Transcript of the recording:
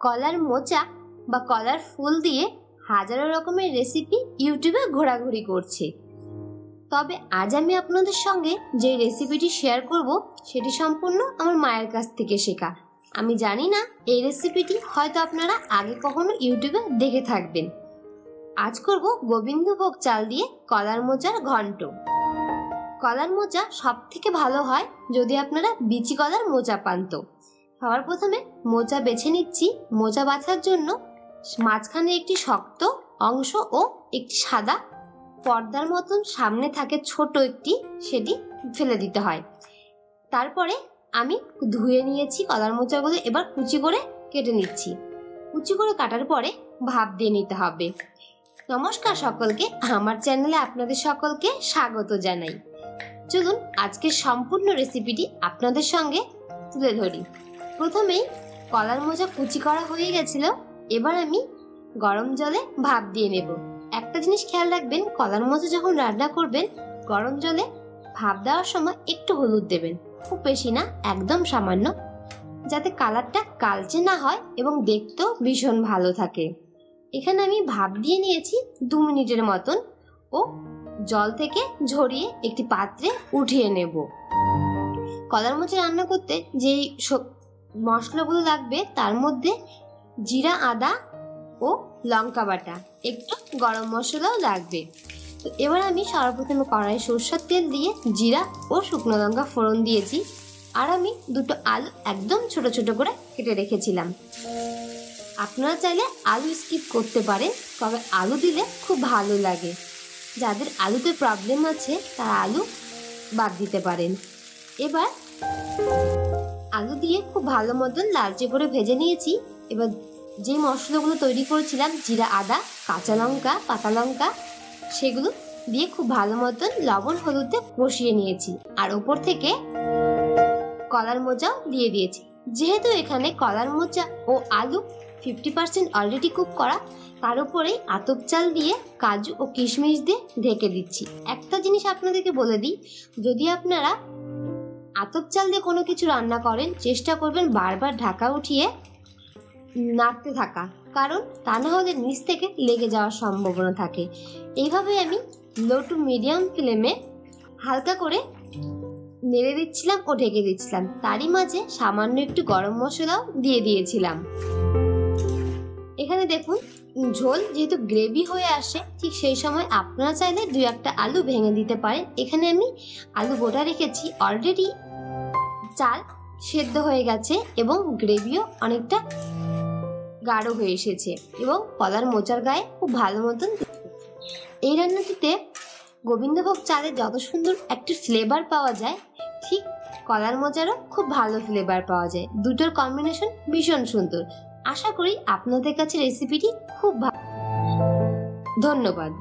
কলার মোচা বা কলার ফুল দিয়ে হাজারো রকমের রেসিপি ইউটিউবে ঘোরাঘুরি করছে। তবে আজ আমি আপনাদের সঙ্গে যে রেসিপিটি শেয়ার করব সেটি সম্পূর্ণ আমার মায়ের কাছ থেকে শেখা। আমি জানি না এই রেসিপিটি হয়তো আপনারা আগে কখনো ইউটিউবে দেখে থাকবেন। আজ করব গোবিন্দভোগ চাল দিয়ে কলার মোচার ঘন্ট। কলার মোচা সব থেকে ভালো হয় যদি আপনারা বিচি কলার মোচা পান। তো সবার প্রথমে মোচা বেছে নিচ্ছি। মোচা বাছার জন্য মাঝখানে একটি শক্ত অংশ ও একটি সাদা পর্দার মতন সামনে থাকে ছোট একটি, সেটি ফেলে দিতে হয়। তারপরে আমি ধুয়ে নিয়েছি কলার মোচাগুলো, এবার কুচি করে কেটে নিচ্ছি। কুচি করে কাটার পরে ভাপ দিয়ে নিতে হবে। নমস্কার সকলকে, আমার চ্যানেলে আপনাদের সকলকে স্বাগত জানাই। চলুন আজকের সম্পূর্ণ রেসিপিটি আপনাদের সঙ্গে তুলে ধরি। প্রথমেই কলার মোচা কুচি করা হয়ে গেছিল, এবার আমি গরম জলে ভাপ দিয়ে নেব। একটা জিনিস খেয়াল রাখবেন, কলার মোচা যখন রান্না করবেন গরম জলে ভাপ দেওয়ার সময় একটু হলুদ দেবেন, খুব বেশি না, একদম সামান্য, যাতে কালারটা কালচে না হয় এবং দেখতেও ভীষণ ভালো থাকে। এখানে আমি ভাপ দিয়ে নিয়েছি 2 মিনিটের মতন ও জল থেকে ঝরিয়ে একটি পাত্রে উঠিয়ে নেব। কলার মোচা রান্না করতে যেই মশলাগুলো লাগবে তার মধ্যে জিরা, আদা ও লঙ্কা বাটা, একটু গরম মশলাও লাগবে। তো এবার আমি সর্বপ্রথমে কড়াই সরষের তেল দিয়ে জিরা ও শুকনো লঙ্কা ফোড়ন দিয়েছি, আর আমি 2টো আলু একদম ছোট ছোট করে কেটে রেখেছিলাম। আপনারা চাইলে আলু স্কিপ করতে পারেন, তবে আলু দিলে খুব ভালো লাগে। যাদের আলুতে প্রবলেম আছে তারা আলু বাদ দিতে পারেন। এবার আলু দিয়ে খুব ভালো মতন লালচে করে ভেজে নিয়েছি। এবার যে মশলাগুলো তৈরি করেছিলাম, জিরা, আদা, কাঁচা লঙ্কা, পাতা লঙ্কা, সেগুলো দিয়ে খুব ভালো মতন লবণ হলুদে কষিয়ে নিয়েছি, আর ওপর থেকে কলার মোচাও দিয়ে দিয়েছি। যেহেতু এখানে কলার মোচা ও আলু 50% অলরেডি কুক করা, তার উপরেই আতপ চাল দিয়ে কাজু ও কিশমিশ দিয়ে ঢেকে দিচ্ছি। একটা জিনিস আপনাদেরকে বলে দিই, যদি আপনারা আতপ চাল দিয়ে কোনো কিছু রান্না করেন চেষ্টা করবেন বারবার ঢাকা উঠিয়ে নাড়তে থাকা, কারণ তা না হলে নিচ থেকে লেগে যাওয়ার সম্ভাবনা থাকে। এইভাবে আমি লো টু মিডিয়াম ফ্লেমে হালকা করে নেড়ে দিচ্ছিলাম ও ঢেকে দিচ্ছিলাম। তারই মাঝে সামান্য একটু গরম মশলাও দিয়ে দিয়েছিলাম। এখানে দেখুন ঝোল যেহেতু গ্রেভি হয়ে আসে, ঠিক সেই সময় আপনারা চাইলে 2-1টা আলু ভেঙে দিতে পারেন। এখানে আমি আলু গোটা রেখেছি, অলরেডি চাল সেদ্ধ হয়ে গেছে এবং গ্রেভিও অনেকটা গাঢ় হয়ে এসেছে এবং কলার মোচার গায়ে খুব ভালো মতন। এই রান্নাটিতে গোবিন্দভোগ চালে যত সুন্দর একটি ফ্লেভার পাওয়া যায়, ঠিক কলার মোচারও খুব ভালো ফ্লেভার পাওয়া যায়। দুটোর কম্বিনেশন ভীষণ সুন্দর। আশা করি আপনাদের কাছে রেসিপিটি খুব ভালো। ধন্যবাদ।